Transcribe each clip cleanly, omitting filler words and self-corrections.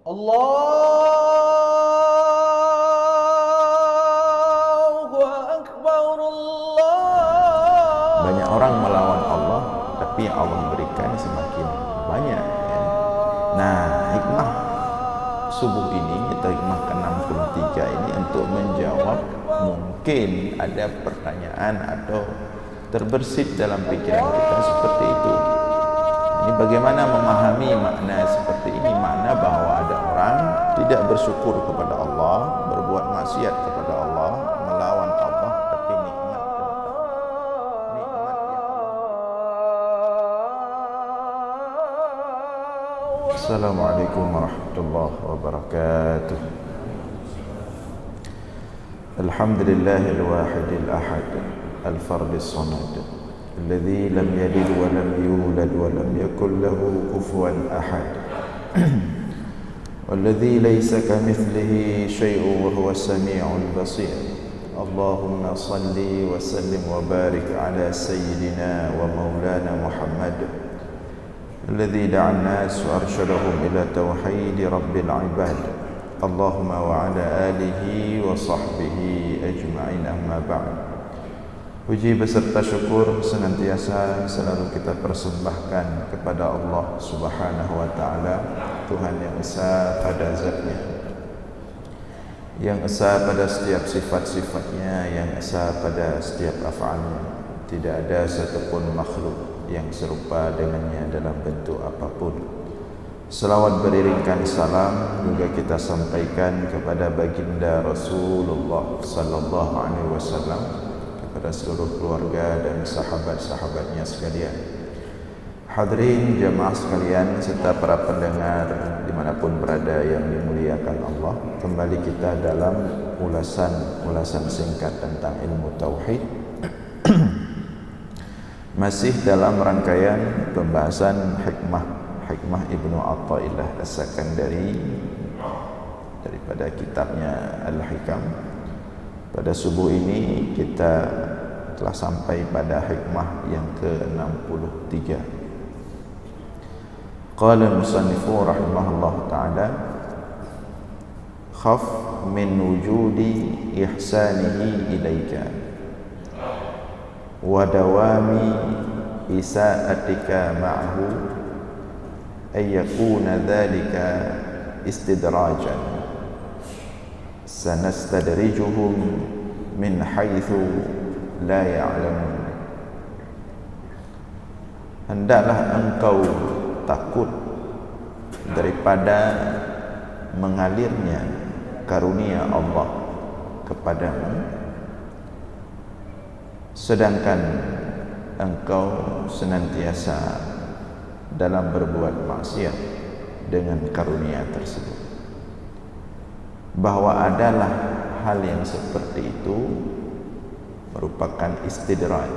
Allahu Akbar, Allah. Banyak orang melawan Allah, tapi Allah berikan semakin banyak ya. Nah, hikmah subuh ini atau hikmah ke-63 ini untuk menjawab mungkin ada pertanyaan atau terbersit dalam pikiran kita seperti itu. Ini bagaimana memahami makna seperti ini, makna bahwa ada orang tidak bersyukur kepada Allah, berbuat maksiat kepada Allah, melawan Allah, tapi nikmat yang Assalamualaikum warahmatullahi wabarakatuh. Alhamdulillahil wahidil ahad al-fardis samad الذي لم يلد ولم يولد ولم يكن له كفوا أحد والذي ليس كمثله شيء وهو السميع البصير اللهم صل وسلم وبارك على سيدنا ومولانا محمد الذي دعا الناس وأرشدهم إلى توحيد رب العباد اللهم وعلى آله وصحبه أجمعين أما بعد. Puji beserta syukur senantiasa selalu kita persembahkan kepada Allah Subhanahu wa taala, Tuhan yang esa pada zatnya, yang esa pada setiap sifat-sifatnya, yang esa pada setiap af'alnya. Tidak ada satupun makhluk yang serupa dengannya dalam bentuk apapun. Selawat beriringkan salam juga kita sampaikan kepada baginda Rasulullah sallallahu alaihi wasallam, kepada seluruh keluarga dan sahabat-sahabatnya sekalian. Hadirin jamaah sekalian serta para pendengar dimanapun berada yang dimuliakan Allah, kembali kita dalam ulasan singkat tentang ilmu tauhid. Masih dalam rangkaian pembahasan hikmah Ibnu Athaillah As-Sakandari daripada kitabnya Al-Hikam. Pada subuh ini kita telah sampai pada hikmah yang ke-63. Qala al-musannifu rahimahullah ta'ala, khaf min wujudi ihsanihi ilaika wa dawami isa'atika ma'ahu ay yakuna dhalika istidrajan sanastadrijuhum min haitsu la ya'lamun. Hendaklah engkau takut daripada mengalirnya karunia Allah kepadamu, sedangkan engkau senantiasa dalam berbuat maksiat dengan karunia tersebut. Bahwa adalah hal yang seperti itu merupakan istidraj,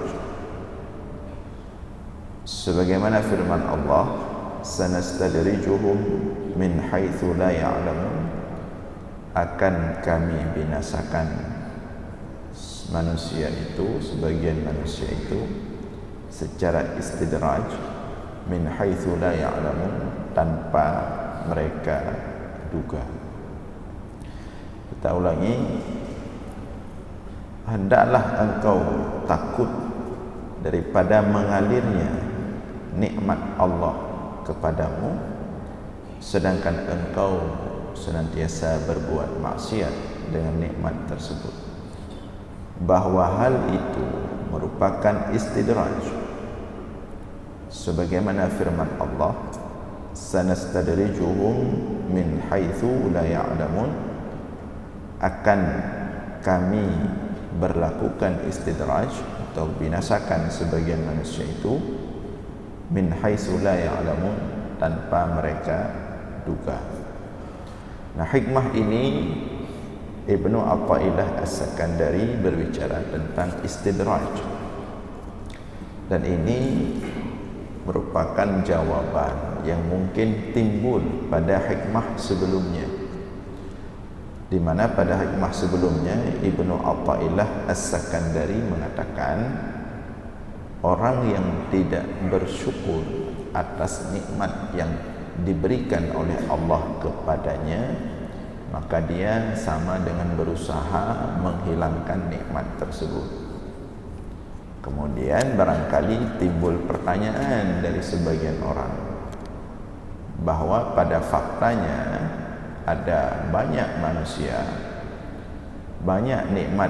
sebagaimana firman Allah, sanastadrijuhum min haitsu la ya'lamun, akan kami binasakan manusia itu, sebagian manusia itu secara istidraj, min haitsu la ya'lamun, tanpa mereka duga. Kita ulangi, hendaklah engkau takut daripada mengalirnya nikmat Allah kepadamu, sedangkan engkau senantiasa berbuat maksiat dengan nikmat tersebut. Bahwa hal itu merupakan istidraj, sebagaimana firman Allah, sanastadrijuhum min haitsu la ya'lamun, akan kami berlakukan istidraj atau binasakan sebagian manusia itu min haitsu la ya'lamun, tanpa mereka duga. Nah, hikmah ini Ibnu Athaillah As-Sakandari berbicara tentang istidraj, dan ini merupakan jawaban yang mungkin timbul pada hikmah sebelumnya, di mana pada hikmah sebelumnya Ibnu Athaillah As-Sakandari mengatakan orang yang tidak bersyukur atas nikmat yang diberikan oleh Allah kepadanya, maka dia sama dengan berusaha menghilangkan nikmat tersebut. Kemudian barangkali timbul pertanyaan dari sebagian orang bahwa pada faktanya ada banyak manusia, banyak nikmat,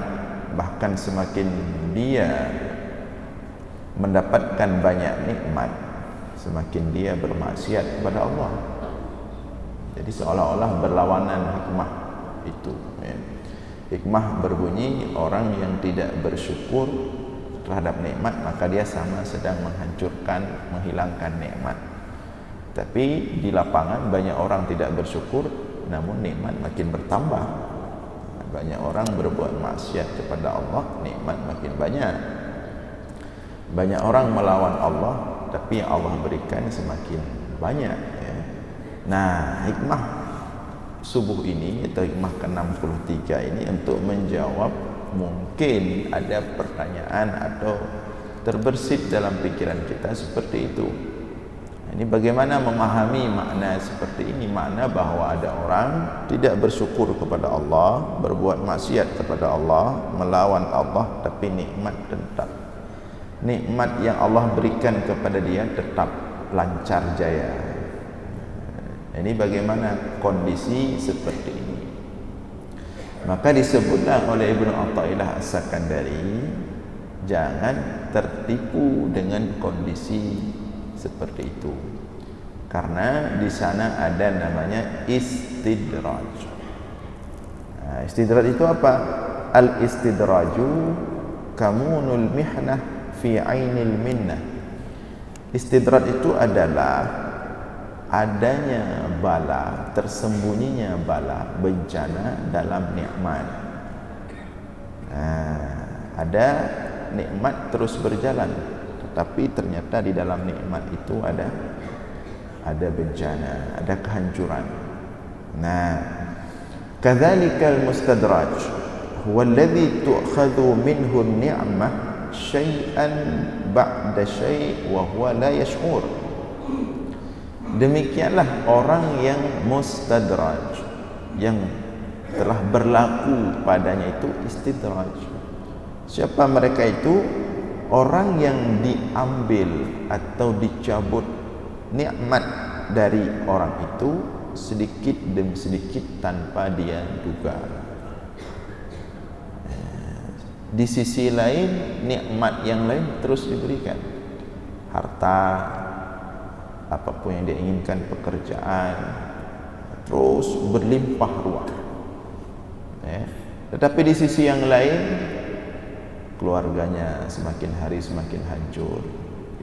bahkan semakin dia mendapatkan banyak nikmat, semakin dia bermaksiat kepada Allah. Jadi seolah-olah berlawanan hikmah itu, ya. Hikmah berbunyi orang yang tidak bersyukur terhadap nikmat, maka dia sama sedang menghancurkan, menghilangkan nikmat. Tapi di lapangan banyak orang tidak bersyukur, namun nikmat makin bertambah. Banyak orang berbuat maksiat kepada Allah, nikmat makin banyak. Banyak orang melawan Allah, tapi yang Allah berikan semakin banyak, ya. Nah, hikmah subuh ini atau hikmah ke-63 ini untuk menjawab mungkin ada pertanyaan atau terbersit dalam pikiran kita seperti itu. Ini bagaimana memahami makna seperti ini, makna bahwa ada orang tidak bersyukur kepada Allah, berbuat maksiat kepada Allah, melawan Allah, tapi nikmat tetap. Nikmat yang Allah berikan kepada dia tetap lancar jaya. Ini bagaimana kondisi seperti ini? Maka disebutlah oleh Ibnu Athaillah As-Sakandari, jangan tertipu dengan kondisi seperti itu, karena di sana ada namanya istidraj. Nah, istidraj itu apa? Al-istidraju kamunul mihnah fi ainil minnah. Istidraj itu adalah adanya bala, tersembunyinya bala, bencana dalam nikmat. Nah, ada nikmat terus berjalan, tetapi ternyata di dalam nikmat itu ada bencana, ada kehancuran. Nah, kadzalikal mustadraj huwa alladhi tu'khadhu minhu an-ni'mah syai'an ba'da syai' wa huwa la yash'ur. Demikianlah orang yang mustadraj, yang telah berlaku padanya itu istidraj. Siapa mereka itu? Orang yang diambil atau dicabut nikmat dari orang itu sedikit demi sedikit tanpa dia duga. Di sisi lain, nikmat yang lain terus diberikan. Harta, apapun yang dia inginkan, pekerjaan, terus berlimpah ruah. Tetapi di sisi yang lain, keluarganya semakin hari semakin hancur,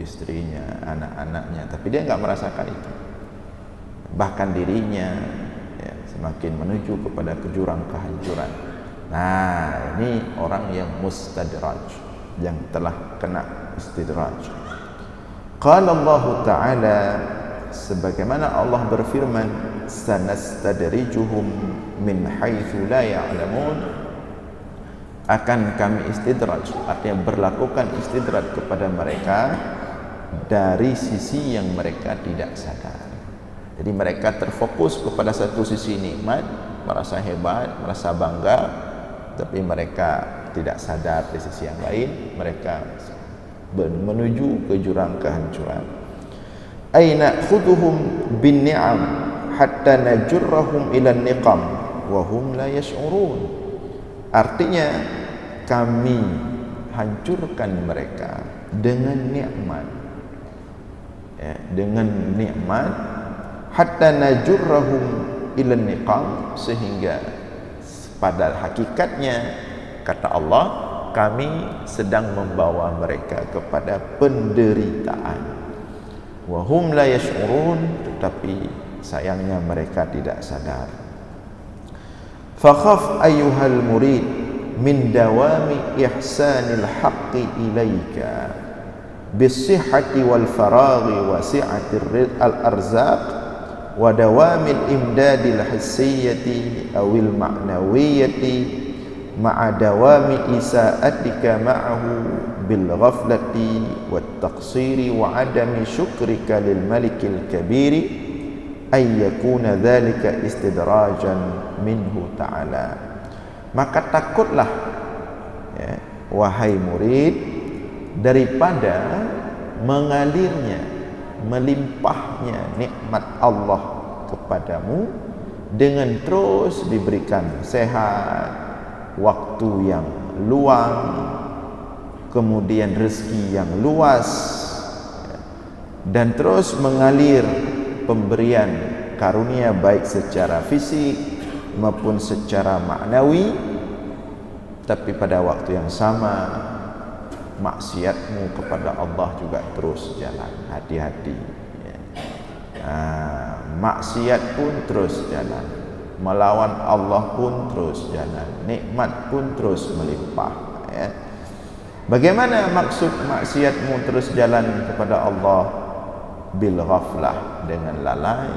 istrinya, anak-anaknya, tapi dia enggak merasakan itu. Bahkan dirinya, ya, semakin menuju kepada jurang kehancuran. Nah, ini orang yang mustadraj, yang telah kena istidraj. Qala Allah Ta'ala, sebagaimana Allah berfirman, sanastadrijuhum min haitsu la ya'lamun, akan kami istidraj, artinya berlakukan istidraj kepada mereka dari sisi yang mereka tidak sadar. Jadi mereka terfokus kepada satu sisi nikmat, merasa hebat, merasa bangga, tapi mereka tidak sadar di sisi yang lain mereka menuju ke jurang kehancuran. Aina khuduhum bin ni'am hatta najurrahum ila niqam wa hum la yash'urun. Artinya kami hancurkan mereka dengan nikmat, ya, dengan nikmat, hatta najurrahum ila niqam, sehingga pada hakikatnya kata Allah, kami sedang membawa mereka kepada penderitaan. Wa hum la yash'urun, tetapi sayangnya mereka tidak sadar. Fakhaf ayyuhal murid min dawami ihsanil haqqi ilaika bisihhati wal faraghi wa si'atir al-arzaq wa dawamil imdadil hissiyyati awil ma'nawiyyati ma'a dawami isa'atika ma'ahu bil ghaflati wat taqsiri wa adami syukrika lil malikil kabiri ayyakuna dzalika istidrajan minhu ta'ala. Maka takutlah, ya, wahai murid, daripada mengalirnya, melimpahnya nikmat Allah kepadamu dengan terus diberikan sehat, waktu yang luang, kemudian rezeki yang luas, dan terus mengalir pemberian karunia baik secara fisik maupun secara maknawi, tapi pada waktu yang sama maksiatmu kepada Allah juga terus jalan. Hati-hati, ya. Maksiat pun terus jalan, melawan Allah pun terus jalan, nikmat pun terus melimpah, ya. Bagaimana maksud maksiatmu terus jalan kepada Allah? Bil ghaflah, dengan lalai,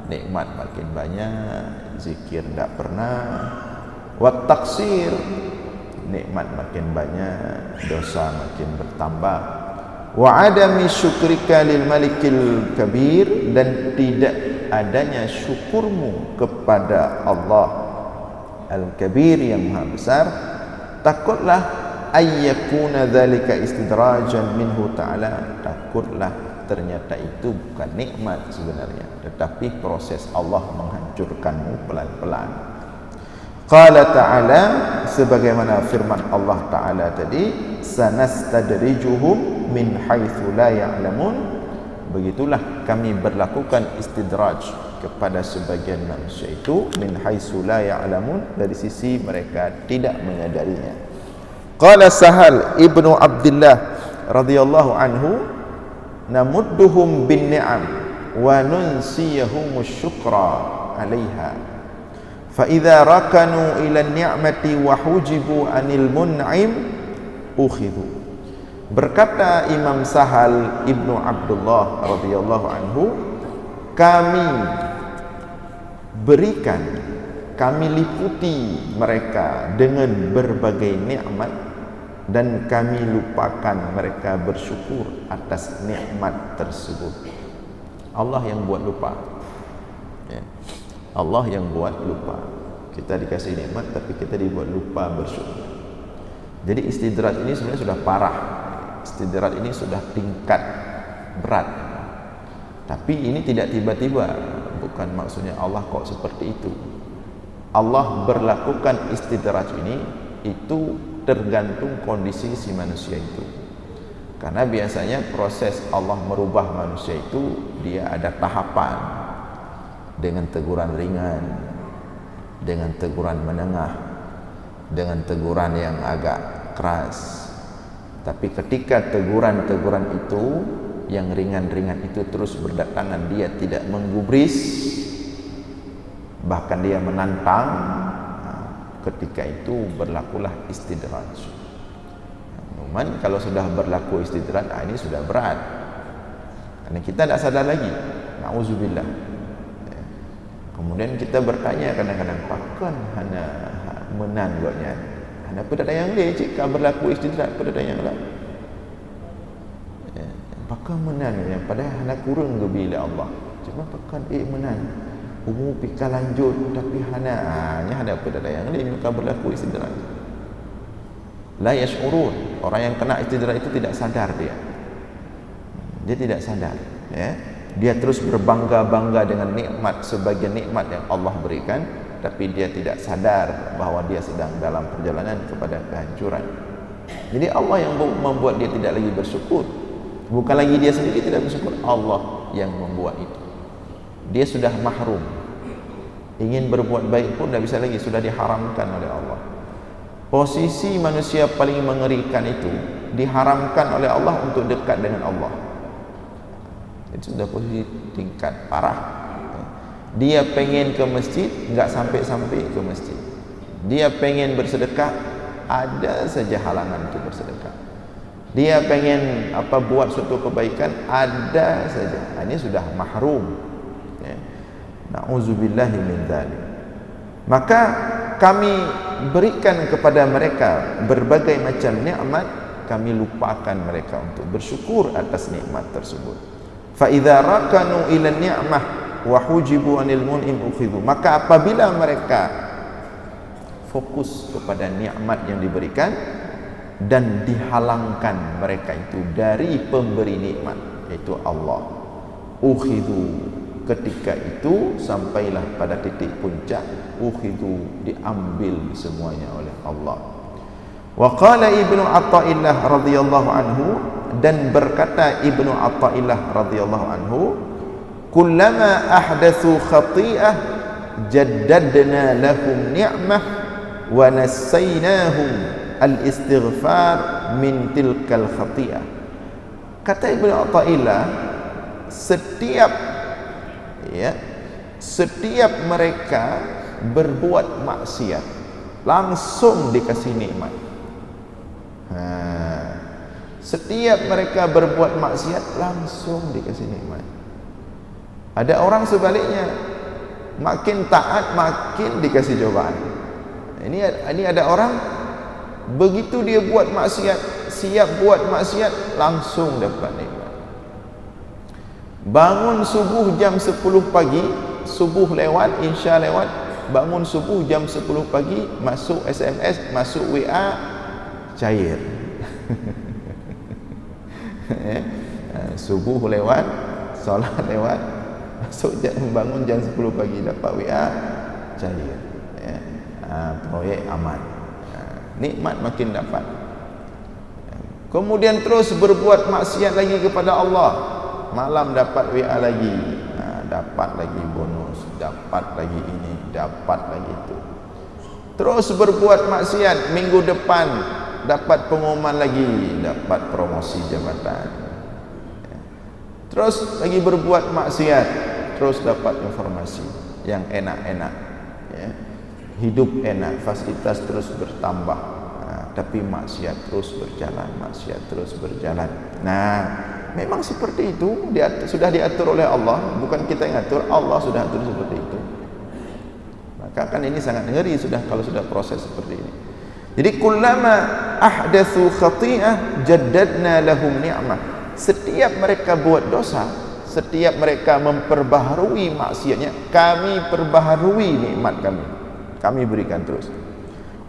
nikmat makin banyak, zikir tak pernah. Wat taksir, nikmat makin banyak, dosa makin bertambah. Wa adami syukrika lil malikil kabir, dan tidak adanya syukurmu kepada Allah al-kabir yang maha besar. Takutlah ayyakuna dzalika istidrajan minhu ta'ala, takutlah ternyata itu bukan nikmat sebenarnya, tetapi proses Allah menghancurkanmu pelan-pelan. Qala ta'ala, sebagaimana firman Allah Ta'ala tadi, sanastadrijuhum min haitsu la ya'lamun, begitulah kami berlakukan istidraj kepada sebagian manusia itu, min haitsu la ya'lamun, dari sisi mereka tidak menyadarinya. Qala Sahal ibnu Abdullah radhiyallahu anhu, namudduhum bin ni'am wa nunsiyahum syukra 'alaiha, fa idza rakanu ila ni'mati wa hujibu 'anil mun'im ukhidhu. Berkata Imam Sahal ibnu Abdullah radhiyallahu anhu, kami berikan, kami liputi mereka dengan berbagai nikmat, dan kami lupakan mereka bersyukur atas nikmat tersebut. Allah yang buat lupa, ya. Allah yang buat lupa. Kita dikasih nikmat tapi kita dibuat lupa bersyukur. Jadi istidraj ini sebenarnya sudah parah. Istidraj ini sudah tingkat berat. Tapi ini tidak tiba-tiba. Bukan maksudnya Allah kok seperti itu. Allah berlakukan istidraj ini itu tergantung kondisi si manusia itu. Karena biasanya proses Allah merubah manusia itu dia ada tahapan, dengan teguran ringan, dengan teguran menengah, dengan teguran yang agak keras. Tapi ketika teguran-teguran itu, yang ringan-ringan itu terus berdatangan, dia tidak menggubris, bahkan dia menantang, ketika itu berlakulah istidraj. Namun kalau sudah berlaku istidraj, ini sudah berat, karena kita tidak sadar lagi. Nauzubillah. Kemudian kita bertanya kadang-kadang, pakan hana menan gotnya, hana pada yang lain cik ka berlaku istidraj pada yang lain, pakan menan yang pada hana kurang ke bila Allah, cuma pakan menan umur pika lanjut tapi hana hanya pada yang lain maka berlaku istidraj. La yash'urun, orang yang kena istidraj itu tidak sadar, dia tidak sadar, ya. Dia terus berbangga-bangga dengan nikmat, sebagian nikmat yang Allah berikan, tapi dia tidak sadar bahwa dia sedang dalam perjalanan kepada kehancuran. Jadi Allah yang membuat dia tidak lagi bersyukur. Bukan lagi dia sendiri tidak bersyukur, Allah yang membuat itu. Dia sudah mahrum. Ingin berbuat baik pun tidak bisa lagi, sudah diharamkan oleh Allah. Posisi manusia paling mengerikan itu, diharamkan oleh Allah untuk dekat dengan Allah. Itu sudah posisi tingkat parah. Dia pengen ke masjid, enggak sampai-sampai ke masjid. Dia pengen bersedekah, ada saja halangan untuk bersedekah. Dia pengen buat suatu kebaikan, ada saja. Ini sudah mahrum, ya. Na'udzubillahi min dzalik. Maka kami berikan kepada mereka berbagai macam nikmat, kami lupakan mereka untuk bersyukur atas nikmat tersebut. Fa idza rakanu ila ni'mah wa hujibu anil mun'im ukhidhu. Maka apabila mereka fokus kepada nikmat yang diberikan dan dihalangkan mereka itu dari pemberi nikmat, yaitu Allah, ukhidhu, ketika itu sampailah pada titik puncak, ukhidhu, diambil semuanya oleh Allah. Wa qala Ibnu Athaillah radhiyallahu anhu, dan berkata Ibnu Athaillah radhiyallahu anhu, kullama ahdatsu khati'ah jaddadna lahum ni'mah wa nassaynahum al-istighfar min tilkal khati'ah. Kata Ibnu Athaillah, setiap mereka berbuat maksiat langsung dikasih nikmat. Setiap mereka berbuat maksiat langsung dikasih nikmat. Ada orang sebaliknya, makin taat makin dikasih cobaan. Ini ada orang begitu dia buat maksiat, siap buat maksiat, langsung dapat nikmat. Bangun subuh jam 10 pagi, subuh lewat, insya lewat, bangun subuh jam 10 pagi, masuk SMS, masuk WA, cair. Subuh lewat, solat lewat, masuk bangun jam 10 pagi, dapat WA, cair. Proyek aman, nikmat makin dapat. Kemudian terus berbuat maksiat lagi kepada Allah, malam dapat WA lagi, dapat lagi bonus, dapat lagi ini, dapat lagi itu. Terus berbuat maksiat, minggu depan dapat pengumuman lagi, dapat promosi jabatan. Terus lagi berbuat maksiat, terus dapat informasi yang enak-enak, hidup enak, fasilitas terus bertambah, tapi maksiat terus berjalan, maksiat terus berjalan. Nah, memang seperti itu, sudah diatur oleh Allah, bukan kita yang atur, Allah sudah atur seperti itu. Maka kan ini sangat ngeri kalau sudah proses seperti ini. Jadi kullama ahdatsu khati'ah jaddadna lahum ni'mah. Setiap mereka buat dosa, setiap mereka memperbaharui maksiatnya, kami perbaharui nikmat kami berikan terus.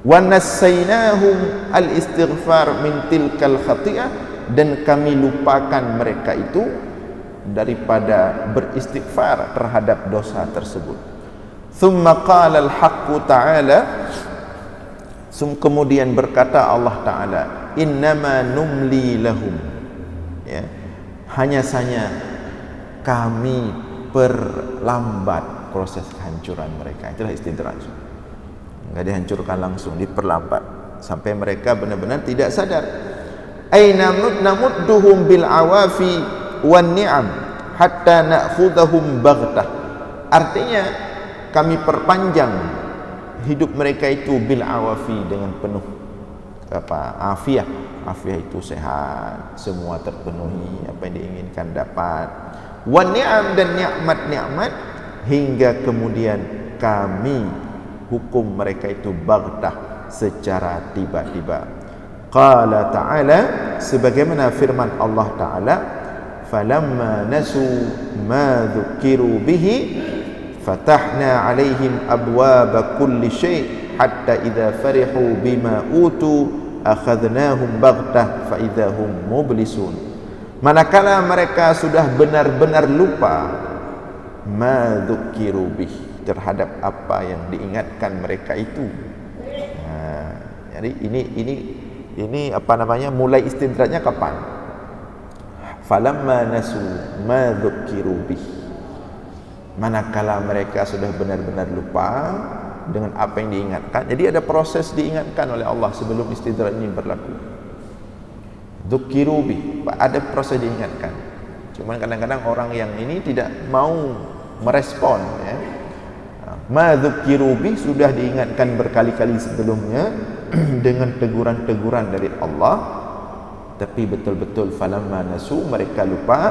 Wa nassaynahum al-istighfar min tilkal khati'ah, dan kami lupakan mereka itu daripada beristighfar terhadap dosa tersebut. Thumma qala al-haqqu ta'ala, kemudian berkata Allah Ta'ala, innama numli lahum, hanya saja kami perlambat proses kehancuran mereka. Itulah istidraj. Enggak dihancurkan langsung, diperlambat sampai mereka benar-benar tidak sadar. Aina namudduhum bil awafi wan ni'am hatta na'khudhahum baghtah. Artinya kami perpanjang hidup mereka itu bil awafi, dengan penuh afiah. Afiah itu sehat, semua terpenuhi, apa yang diinginkan dapat. Wan ni'am, dan nikmat-nikmat, hingga kemudian kami hukum mereka itu baghtah, secara tiba-tiba. Qala ta'ala, sebagaimana firman Allah Ta'ala, falamma nasu ma dzukiru bihi fatahna alaihim abwaba kulli syai' hatta idza farihu bima utu akhadnahum baghtah fa idzahum mublisun. Manakala mereka sudah benar-benar lupa ma dzukiru bihi, terhadap apa yang diingatkan mereka itu. Jadi ini apa namanya, mulai istidrajnya kapan? Falamma nasu ma dzukiru bihi, manakala mereka sudah benar-benar lupa dengan apa yang diingatkan. Jadi ada proses diingatkan oleh Allah sebelum istidraj ini berlaku. Dzukiru bihi, ada proses diingatkan. Cuman kadang-kadang orang yang ini tidak mau merespon, Ma dzukiru bihi, sudah diingatkan berkali-kali sebelumnya dengan teguran-teguran dari Allah, tapi betul-betul falamma nasu, mereka lupa.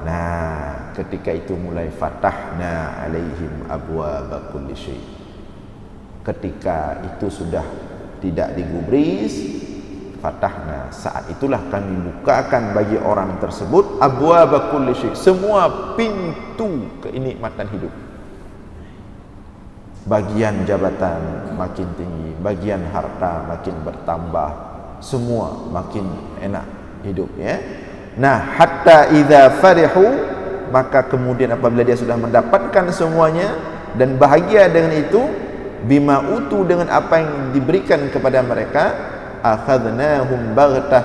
Nah, ketika itu mulai fatahna alaihim abwaaba kulli syai'. Ketika itu sudah tidak digubris, fatahna, saat itulah kami bukakan bagi orang tersebut abwaaba kulli syai', semua pintu kenikmatan hidup. Bagian jabatan makin tinggi, bagian harta makin bertambah, semua makin enak hidup, ya. Nah, hatta idza farihu, maka kemudian apabila dia sudah mendapatkan semuanya dan bahagia dengan itu, bima utu, dengan apa yang diberikan kepada mereka, akhadnahum baghtah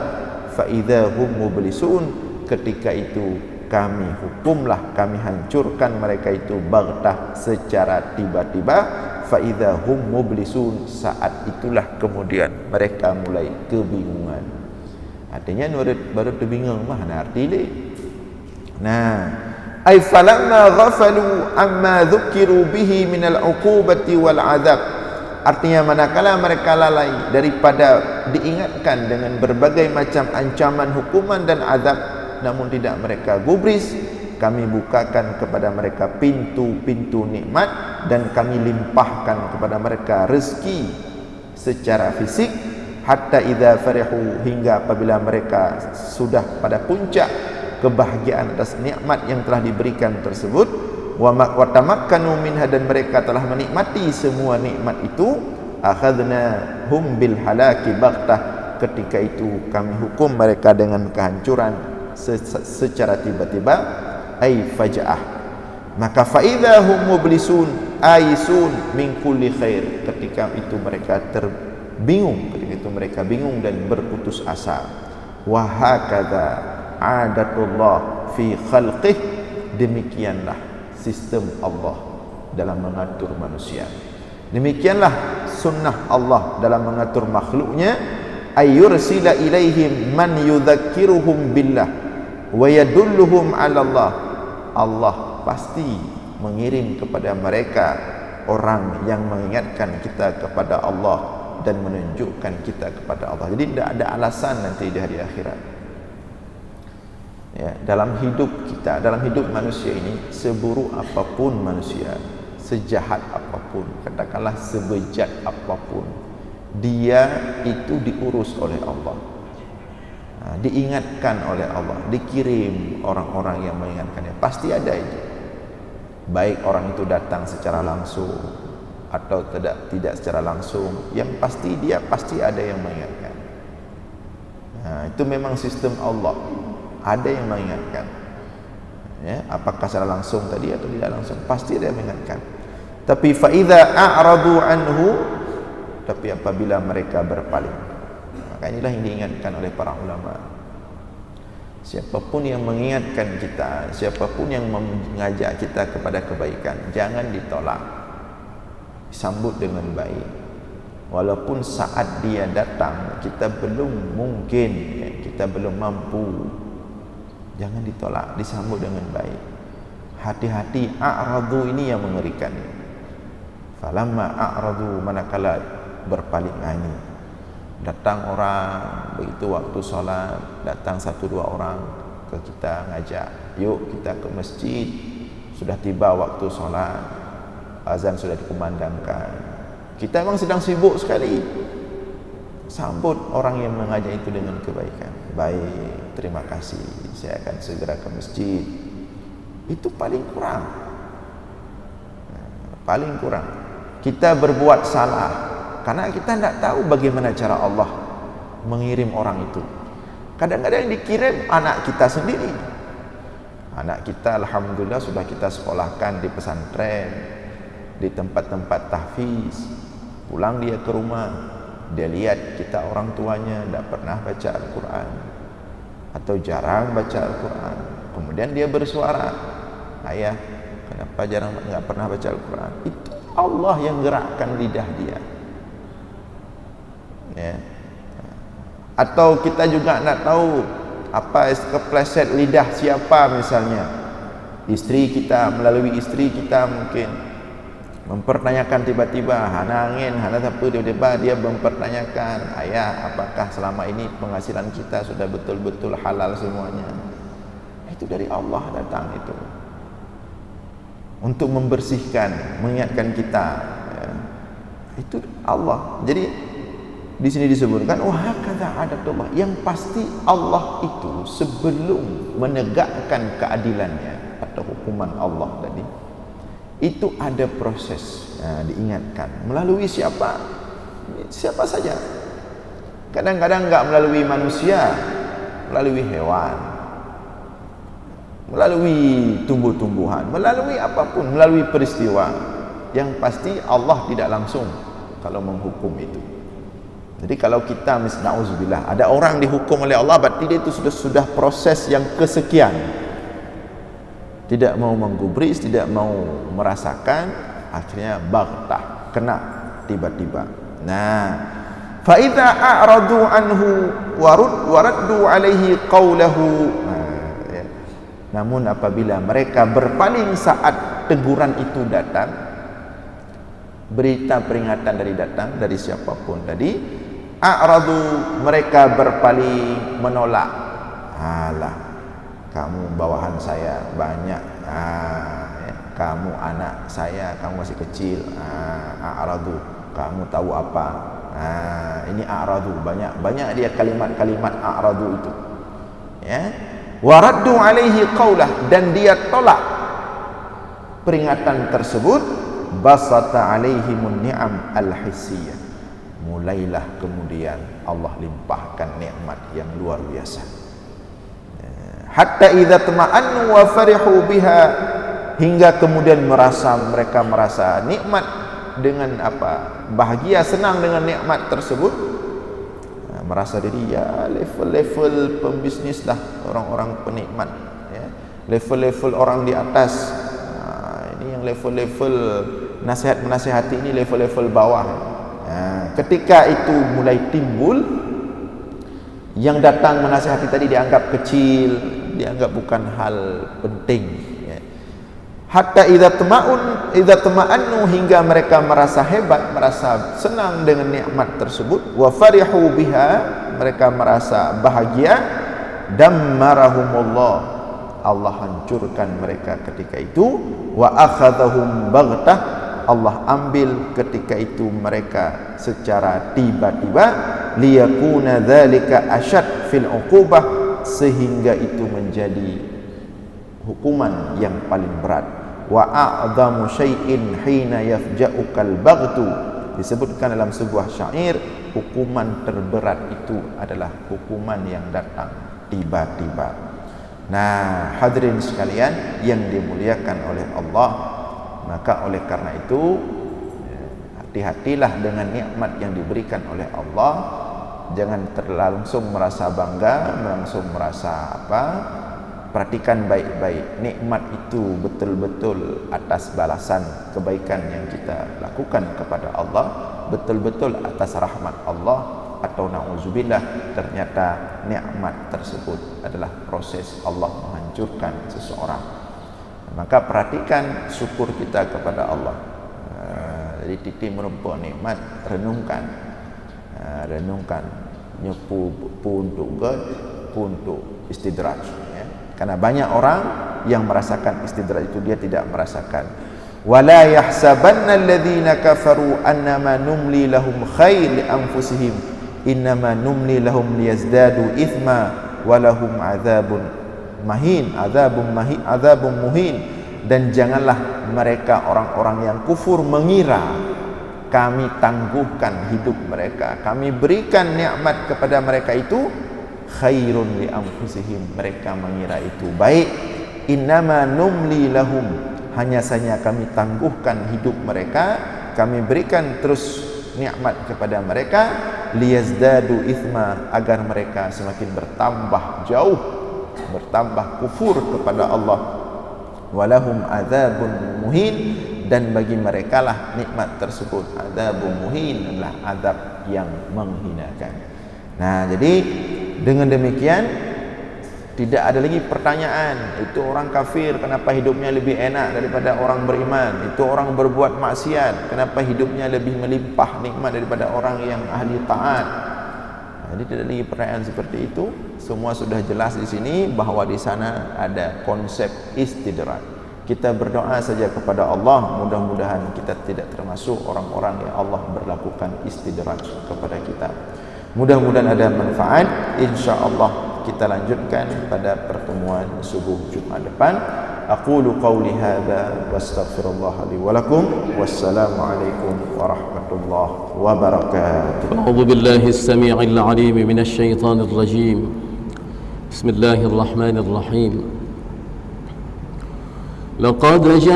fa idza hum mublisun, ketika itu kami hukumlah, kami hancurkan mereka itu baghtah, secara tiba-tiba, fa idza hum mublisun, saat itulah kemudian mereka mulai kebingungan. Artinya baru terbingung mana arti dia. Nah, ay falamma ghafalu amma dzukiru bihi minal uqubati wal azab, artinya manakala mereka lalai daripada diingatkan dengan berbagai macam ancaman hukuman dan azab, namun tidak mereka gubris, kami bukakan kepada mereka pintu-pintu nikmat dan kami limpahkan kepada mereka rezeki secara fisik, hatta idza farihu, hingga apabila mereka sudah pada puncak kebahagiaan atas nikmat yang telah diberikan tersebut, wa tamakkanu minha, dan mereka telah menikmati semua nikmat itu, akhadnahum bil halaki baghtah, ketika itu kami hukum mereka dengan kehancuran secara tiba-tiba, ay faja'ah, maka fa idza hum mublisun aisun min kulli khair, ketika itu mereka bingung, ketika itu mereka bingung dan berputus asa. Wa hakadha adatullah fi khalqih, demikianlah sistem Allah dalam mengatur manusia, demikianlah sunnah Allah dalam mengatur makhluknya, ayyursila ilaihim man yudzakiruhum billah wa yadulluhum ala Allah, Allah pasti mengirim kepada mereka orang yang mengingatkan kita kepada Allah dan menunjukkan kita kepada Allah. Jadi tidak ada alasan nanti di hari akhirat, ya, dalam hidup kita, dalam hidup manusia ini, seburuk apapun manusia, sejahat apapun, katakanlah sebejat apapun, dia itu diurus oleh Allah, diingatkan oleh Allah, dikirim orang-orang yang mengingatkannya, pasti ada itu. Baik orang itu datang secara langsung atau tidak secara langsung, yang pasti dia pasti ada yang mengingatkan. Itu memang sistem Allah, ada yang mengingatkan, ya, apakah secara langsung tadi atau tidak langsung, pasti ada yang mengingatkan. Tapi fa idza a'radu anhu, tapi apabila mereka berpaling, maka inilah yang diingatkan oleh para ulama. Siapapun yang mengingatkan kita, siapapun yang mengajak kita kepada kebaikan, jangan ditolak, sambut dengan baik. Walaupun saat dia datang kita belum mungkin, ya, kita belum mampu, jangan ditolak, disambut dengan baik. Hati-hati, a'radu ini yang mengerikan. Falamma a'radu, manakala berpaling, ini datang orang, begitu waktu solat, datang 1-2 orang ke kita, ngajak, yuk kita ke masjid, sudah tiba waktu solat, azan sudah dikumandangkan, kita memang sedang sibuk sekali, sambut orang yang mengajak itu dengan kebaikan. Baik, terima kasih, saya akan segera ke masjid. Itu paling kurang, paling kurang. Kita berbuat salah karena kita tidak tahu bagaimana cara Allah mengirim orang itu. Kadang-kadang dikirim anak kita sendiri. Anak kita alhamdulillah sudah kita sekolahkan di pesantren, di tempat-tempat tahfiz. Pulang dia ke rumah, dia lihat kita orang tuanya tidak pernah baca Al-Quran atau jarang baca Al-Quran. Kemudian dia bersuara, ayah, kenapa jarang, nggak pernah baca Al-Quran? Itu Allah yang gerakkan lidah dia, ya. Atau kita juga nak tahu apa kepleset lidah siapa, misalnya istri kita, melalui istri kita mungkin mempertanyakan, tiba-tiba hana angin, hana apa, tiba-tiba dia mempertanyakan, ayah, apakah selama ini penghasilan kita sudah betul-betul halal semuanya? Itu dari Allah datang itu, untuk membersihkan, mengingatkan kita, ya. Itu Allah. Jadi di sini disebutkan kata adatullah, yang pasti Allah itu sebelum menegakkan keadilannya atau hukuman Allah tadi, itu ada proses. Diingatkan melalui siapa saja. Kadang-kadang enggak melalui manusia, melalui hewan, melalui tumbuh-tumbuhan, melalui apapun, melalui peristiwa. Yang pasti Allah tidak langsung kalau menghukum itu. Jadi kalau kita na'udzubillah ada orang dihukum oleh Allah, berarti dia itu sudah proses yang kesekian, tidak mau menggubris, tidak mau merasakan, akhirnya baghtah, kena tiba-tiba. Nah, fa idza a'radu anhu waraddu alaihi qawlahu. Namun apabila mereka berpaling saat teguran itu datang, berita peringatan dari siapapun tadi, a'radu, mereka berpaling, menolak. Alah, kamu bawahan saya banyak, kamu anak saya, kamu masih kecil, a'radu, kamu tahu apa? Ini a'radu, banyak dia kalimat-kalimat a'radu itu. Ya, waraddu alaihi qaulah, dan dia tolak peringatan tersebut. Basata alaihimun ni'am al-hissiyah, mulailah kemudian Allah limpahkan nikmat yang luar biasa. Hatta idza tama'annu wa farihu biha, hingga kemudian mereka merasa nikmat dengan apa? Bahagia, senang dengan nikmat tersebut. Merasa diri level-level pembisnis lah, orang-orang penikmat, ya. Level-level orang di atas. Ini yang level-level nasihat menasihati, ini level-level bawah. Ketika itu mulai timbul, yang datang menasihati tadi dianggap kecil, dianggap bukan hal penting, ya. Hatta idza tama'annu, hingga mereka merasa hebat, merasa senang dengan nikmat tersebut. Wa farihu biha, mereka merasa bahagia. Dammarahumullah, Allah hancurkan mereka ketika itu. Wa akhadhahum baghtah, Allah ambil ketika itu mereka secara tiba-tiba. Liyakuna dzalika asyad fil uqubah, sehingga itu menjadi hukuman yang paling berat. Wa a'dhamu syai'in hina yafja'ukal baghtu, disebutkan dalam sebuah syair, hukuman terberat itu adalah hukuman yang datang tiba-tiba. Nah, hadirin sekalian yang dimuliakan oleh Allah, maka oleh karena itu hati-hatilah dengan nikmat yang diberikan oleh Allah. Jangan langsung merasa bangga, langsung merasa apa. Perhatikan baik-baik, nikmat itu betul-betul atas balasan kebaikan yang kita lakukan kepada Allah, betul-betul atas rahmat Allah, atau na'udzubillah ternyata nikmat tersebut adalah proses Allah menghancurkan seseorang. Maka perhatikan syukur kita kepada Allah. Jadi titik merumpuk nikmat, renungkan, nyepu untuk untuk istidraj, ya. Karena banyak orang yang merasakan istidraj itu, dia tidak merasakan. Wala yahsabanna alladhina kafaru annama numli lahum khair li anfusihim innama numli lahum liyazdadu ithma walahum adzabun muhin. Dan janganlah mereka orang-orang yang kufur mengira kami tangguhkan hidup mereka, kami berikan nikmat kepada mereka itu khairun li anfusihim, mereka mengira itu baik. Innama numli lahum, hanya saja kami tangguhkan hidup mereka, kami berikan terus nikmat kepada mereka, liyazdadu ithma, agar mereka semakin bertambah jauh, bertambah kufur kepada Allah. Walahum adzabun muhin, dan bagi mereka lah nikmat tersebut adzabun muhin, adalah azab yang menghinakan. Nah, jadi dengan demikian tidak ada lagi pertanyaan, itu orang kafir kenapa hidupnya lebih enak daripada orang beriman, itu orang berbuat maksiat kenapa hidupnya lebih melimpah nikmat daripada orang yang ahli taat. Jadi tidak lagi pertanyaan seperti itu. Semua sudah jelas di sini bahwa di sana ada konsep istidraj. Kita berdoa saja kepada Allah, mudah-mudahan kita tidak termasuk orang-orang yang Allah berlakukan istidraj kepada kita. Mudah-mudahan ada manfaat. InsyaAllah kita lanjutkan pada pertemuan subuh Jumat depan. Aqulu qawli hadza wa astaghfirullah li wa lakum. Wassalamu alaikum warahmatullahi wabarakatuh. A'udzu billahi as-sami'il 'alim minasy syaithanir rajim. Bismillahirrahmanirrahim. Laqad ja'akum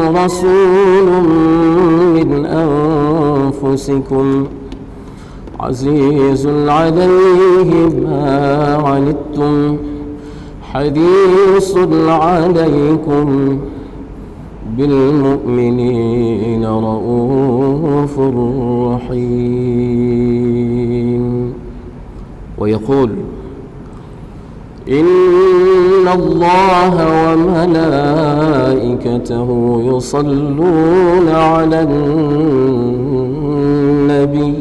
rasulun min anfusikum azizun 'alayhi ma 'anittum harisun 'alaykum بالمؤمنين رؤوف رحيم. ويقول إن الله وملائكته يصلون على النبي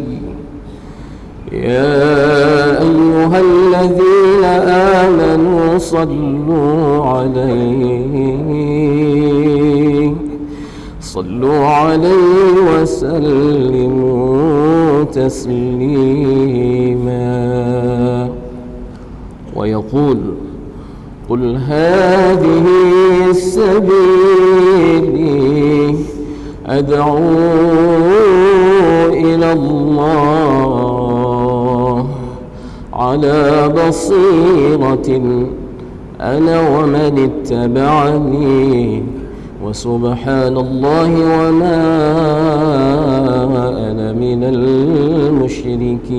يا أيها الذين آمنوا صلوا عليه وسلموا تسليما. ويقول قل هذه سبيلي أدعو إلى الله على بصيرة أنا ومن اتبعني وسبحان الله وما أنا من المشركين.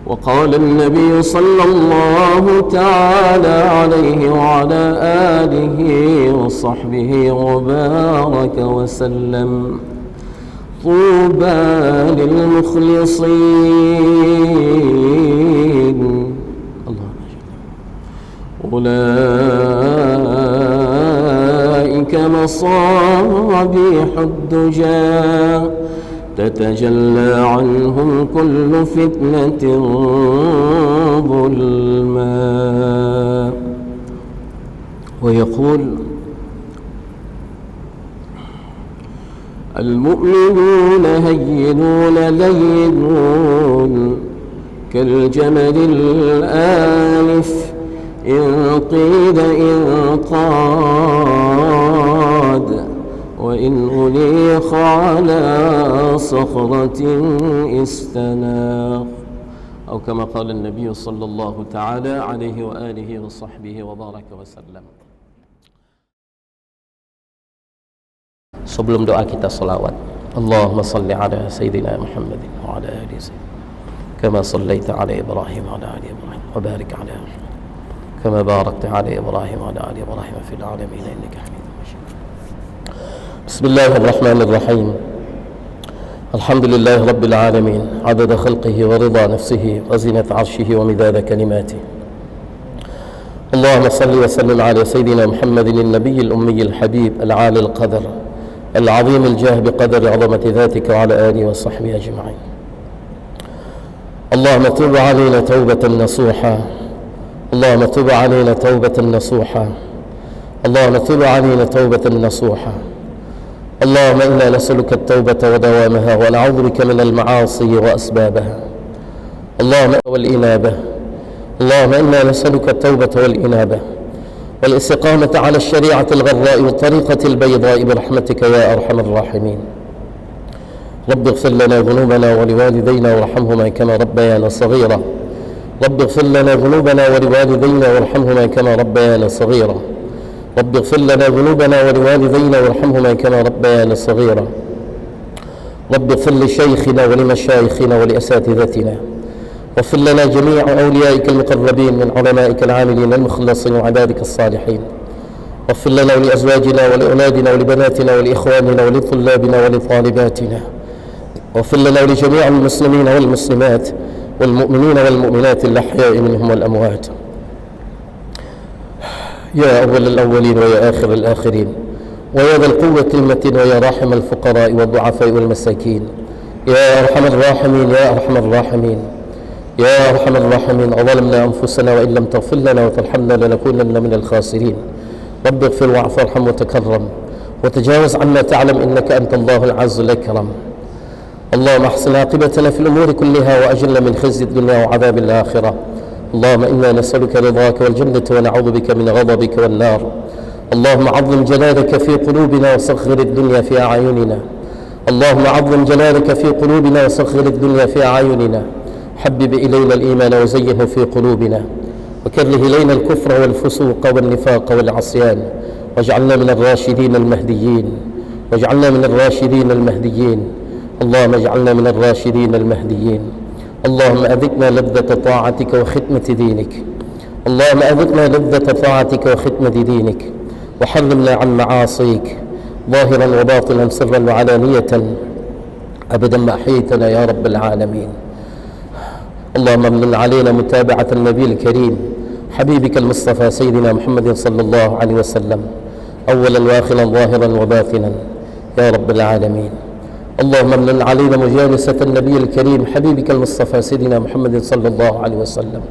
وقال النبي صلى الله تعالى عليه وعلى آله وصحبه وبارك وسلم طوبى للمخلصين أولئك مصابيح الدجى تتجلى عنهم كل فتنة ظلما. ويقول المؤمنون هينون لينون كالجمل الآنف إن قيل إن قاد وإن أليق على صخرة استناق أو كما قال النبي صلى الله تعالى عليه وآله وصحبه وبارك وسلم. Sebelum doa kita salawat. Allahumma salli ala Sayyidina Muhammadin wa ala ali Sayyidina kama sallaita ala Ibrahim wa ala ali Ibrahim wa barik ala Muhammad kama barakta ala Ibrahim wa ala ali Ibrahim fil alamin innaka Hamidum Majid. Bismillahirrahmanirrahim. Alhamdulillahi rabbil alamin adada khalqihi wa rida nafsihi wa zinata 'arshihi wa midada kalimatihi. Allahumma salli wa sallim ala Sayyidina Muhammadin an-nabiyil ummiyil habib al-'ali al-qadr العظيم الجاه بقدر عظمة ذاتك وعلى آله وصحبه أجمعين. اللهم تب علينا توبة نصوحا اللهم تب علينا توبة نصوحا اللهم تب علينا توبة نصوحا. اللهم إنا نسألك التوبة ودوامها ونعوذ بك من المعاصي وأسبابها. اللهم والإنابة اللهم إنا نسألك التوبة والإنابة والاستقامة على الشريعة الغراء والطريقة البيضاء برحمتك يا أرحم الراحمين. رب اغفر لنا ذنوبنا ولوالدينا وارحمهما كما ربيانا صغيرا. رب اغفر لنا ذنوبنا ولوالدينا وارحمهما كما ربيانا صغيرا. رب اغفر لنا ذنوبنا ولوالدينا وارحمهما كما ربيانا صغيرا. رب اغفر لشيخنا ولمشايخنا ولأساتذتنا. واغفر لنا جميع أوليائك المقربين من علمائك العاملين المخلصين وعبادك الصالحين. واغفر لنا ولأزواجنا ولأولادنا ولبناتنا ولإخواننا ولطلابنا ولطالباتنا. واغفر لنا ولجميع المسلمين والمسلمات والمؤمنين والمؤمنات الأحياء منهم والأموات. يا أول الأولين ويا آخر الآخرين ويا ذا القوة المتين ويا راحم الفقراء والضعفاء والمساكين يا أرحم الراحمين يا أرحم الراحمين يا أرحم الراحمين. أظلمنا أنفسنا وإن لم تغفر لنا وترحمنا لنكونن من الخاسرين. رب اغفر واعف وارحم وتكرم وتجاوز عما تعلم إنك أنت الله العز الأكرم. اللهم احسن عاقبتنا في الأمور كلها وأجلنا من خزي الدنيا وعذاب الآخرة. اللهم إنا نسألك رضاك والجنة ونعوذ بك من غضبك والنار. اللهم عظم جلالك في قلوبنا وصغر الدنيا في أعيننا. اللهم عظم جلالك في قلوبنا وصغر الدنيا في أعيننا. حبب إلينا الإيمان وزينه في قلوبنا وكره إلينا الكفر والفسوق والنفاق والعصيان واجعلنا من الراشدين المهديين. واجعلنا من الراشدين المهديين. اللهم اجعلنا من الراشدين المهديين. اللهم أذقنا لذة طاعتك وخدمة دينك. اللهم أذقنا لذة طاعتك وخدمة دينك وحرمنا عن معاصيك ظاهرا وباطنا سرا وعلانية أبدا ما أحييتنا يا رب العالمين. اللهم امن علينا متابعة النبي الكريم حبيبك المصطفى سيدنا محمد صلى الله عليه وسلم أولا وآخرا ظاهرا وباطنا يا رب العالمين. اللهم امن علينا مجالسة النبي الكريم حبيبك المصطفى سيدنا محمد صلى الله عليه وسلم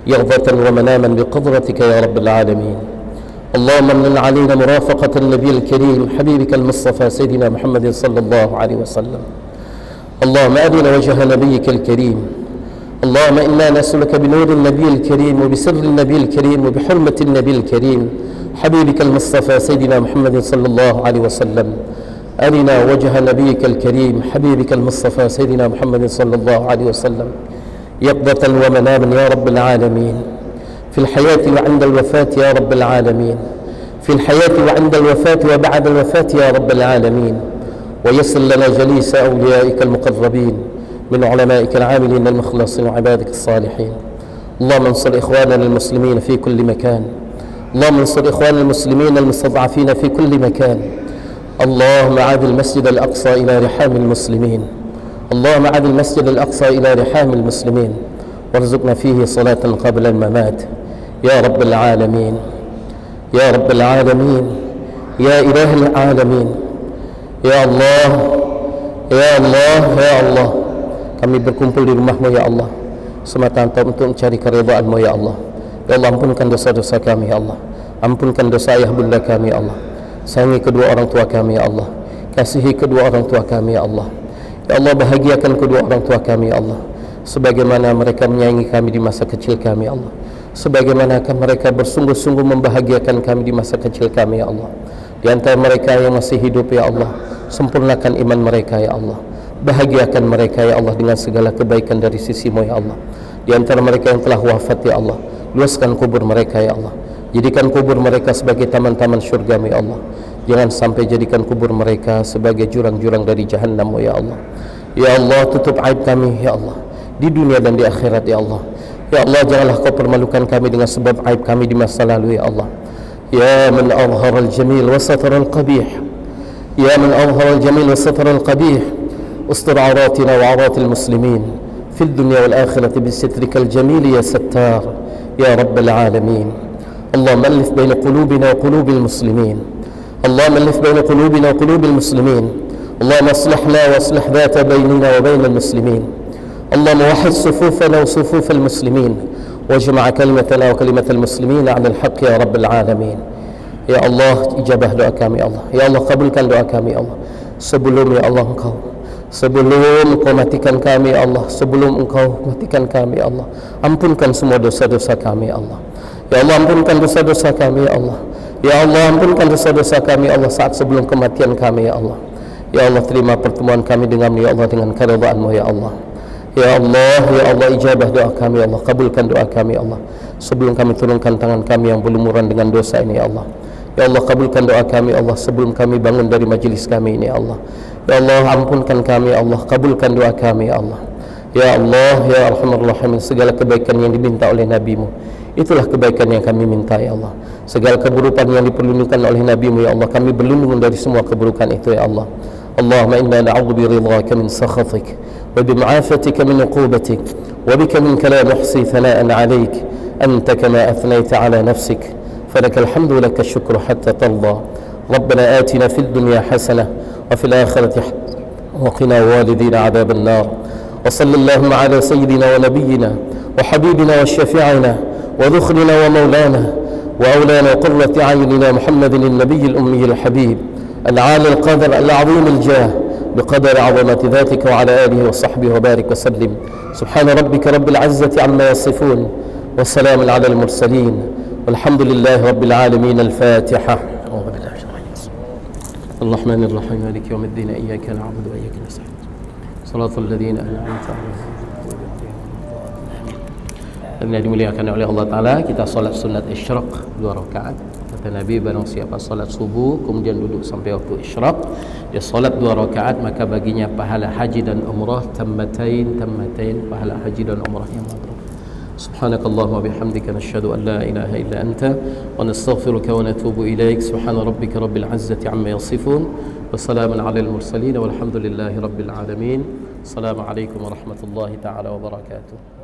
يغضة ومناما بقدرتك يا رب العالمين. اللهم امن علينا مرافقة النبي الكريم حبيبك المصطفى سيدنا محمد صلى الله عليه وسلم. اللهم أرنا وجه نبيك الكريم. اللهم إنا نسألك بنور النبي الكريم وبسر النبي الكريم وبحرمة النبي الكريم حبيبك المصطفى سيدنا محمد صلى الله عليه وسلم. أرنا وجه نبيك الكريم حبيبك المصطفى سيدنا محمد صلى الله عليه وسلم يقظة ومناما يا رب العالمين. في الحياة وعند الوفاة يا رب العالمين. في الحياة وعند الوفاة وبعد الوفاة يا رب العالمين. ويسر لنا جليس أوليائك المقربين من علمائك العاملين المخلصين وعبادك الصالحين. اللهم انصر إخواننا المسلمين في كل مكان. اللهم انصر إخواننا المسلمين المستضعفين في كل مكان. اللهم عاد المسجد الأقصى إلى رحام المسلمين. اللهم عاد المسجد الأقصى إلى رحام المسلمين وارزقنا فيه صلاة قبل الممات يا رب العالمين. يا رب العالمين. يا إله العالمين. يا الله. Ya Allah, ya Allah, kami berkumpul di rumah-Mu ya Allah semata-mata untuk mencari keridhaan-Mu ya Allah. Ya Allah, ampunkan dosa-dosa kami ya Allah. Ampunkan dosa ayah bunda kami ya Allah. Sayangi kedua orang tua kami ya Allah. Kasihi kedua orang tua kami ya Allah. Ya Allah, bahagiakan kedua orang tua kami ya Allah sebagaimana mereka menyayangi kami di masa kecil kami ya Allah. Sebagaimana mereka bersungguh-sungguh membahagiakan kami di masa kecil kami ya Allah. Di antara mereka yang masih hidup ya Allah, sempurnakan iman mereka ya Allah. Bahagiakan mereka ya Allah dengan segala kebaikan dari sisi-Mu ya Allah. Di antara mereka yang telah wafat ya Allah, luaskan kubur mereka ya Allah. Jadikan kubur mereka sebagai taman-taman syurga-Mu ya Allah. Jangan sampai jadikan kubur mereka sebagai jurang-jurang dari jahannam-Mu ya Allah. Ya Allah, tutup aib kami ya Allah di dunia dan di akhirat ya Allah. Ya Allah, janganlah Kau permalukan kami dengan sebab aib kami di masa lalu ya Allah. Ya man azhara al-jamil wa satara al-qabih. Ya man azhara al-jamil wa satara al-qabih. Ustur awratina wa awrat al-muslimin fi dunya wal akhirati bi sitrika al-jamil ya sattar ya rabbal alamin. اللهم ألف بين قلوبنا وقلوب المسلمين. اللهم ألف بين قلوبنا وقلوب المسلمين. اللهم اصلحنا واصلح ذات بيننا وبين المسلمين. اللهم وحد صفوفنا وصفوف المسلمين واجمع كلمتنا وكلمة المسلمين على الحق يا رب العالمين. Ya Allah, ijabah doa kami Allah. Ya Allah, kabulkan doa kami Allah. Sebelum ya Allah sebelum Engkau matikan kami Allah, sebelum Engkau matikan kami Allah, ampunkan semua dosa-dosa kami Allah. Ya Allah, ampunkan dosa-dosa kami ya Allah. Ya Allah, ampunkan dosa-dosa kami Allah saat sebelum kematian kami ya Allah. Ya Allah, terima pertemuan kami denganmu ya Allah dengan keridhaan-Mu ya Allah. Ya Allah, ijabah doa kami Allah, kabulkan doa kami Allah. Sebelum kami turunkan tangan kami yang berlumuran dengan dosa ini ya Allah. Ya Allah, kabulkan doa kami Allah sebelum kami bangun dari majlis kami ini ya Allah. Ya Allah, ampunkan kami ya Allah, kabulkan doa kami ya Allah. Ya Allah, ya Arhamar Rahimin, segala kebaikan yang diminta oleh Nabi-Mu, itulah kebaikan yang kami minta ya Allah. Segala keburukan yang diperlindungkan oleh Nabi-Mu ya Allah, kami berlindung dari semua keburukan itu ya Allah. Allahumma inna na'udzu biridhaka min sakhatik wa bimu'afatika min 'uqubatik wa bika minka la nuhsi thana'an 'alayk anta kama athnayta 'ala nafsik falakal hamdu wa lakal syukru hatta tarda. Rabbana atina fid dunya hasanah wa fil akhirati wa qina walidina 'adzaban nar. وصل اللهم على سيدنا ونبينا وحبيبنا وشفيعنا وذخرنا ومولانا وأولانا وقرة أعيننا محمد النبي الأمي الحبيب العالي القدر العظيم الجاه بقدر عظمة ذاتك وعلى آله وصحبه وبارك وسلم. سبحان ربك رب العزة عما يصفون والسلام على المرسلين والحمد لله رب العالمين. الفاتحة. الرحمن الرحيم مالك يوم الدين إياك نعبد وإياك نستعين صراط الذين أنعمت عليهم. Yang dimuliakan oleh Allah Ta'ala, kita solat sunat isyraq 2 rakaat. Kata Nabi, barang siapa solat subuh kemudian duduk sampai waktu isyraq, dia solat 2 rakaat, maka baginya pahala haji dan umrah tammatain, pahala haji dan umrah yang mabrur. Subhanakallahumma bihamdika nashhadu an la ilaha illa anta wa nastaghfiruka wa natubu ilaik. Subhana rabbika rabbil izzati amma yasifun wa salamun alal mursalin walhamdulillahi rabbil alamin. Assalamualaikum warahmatullahi ta'ala wabarakatuh.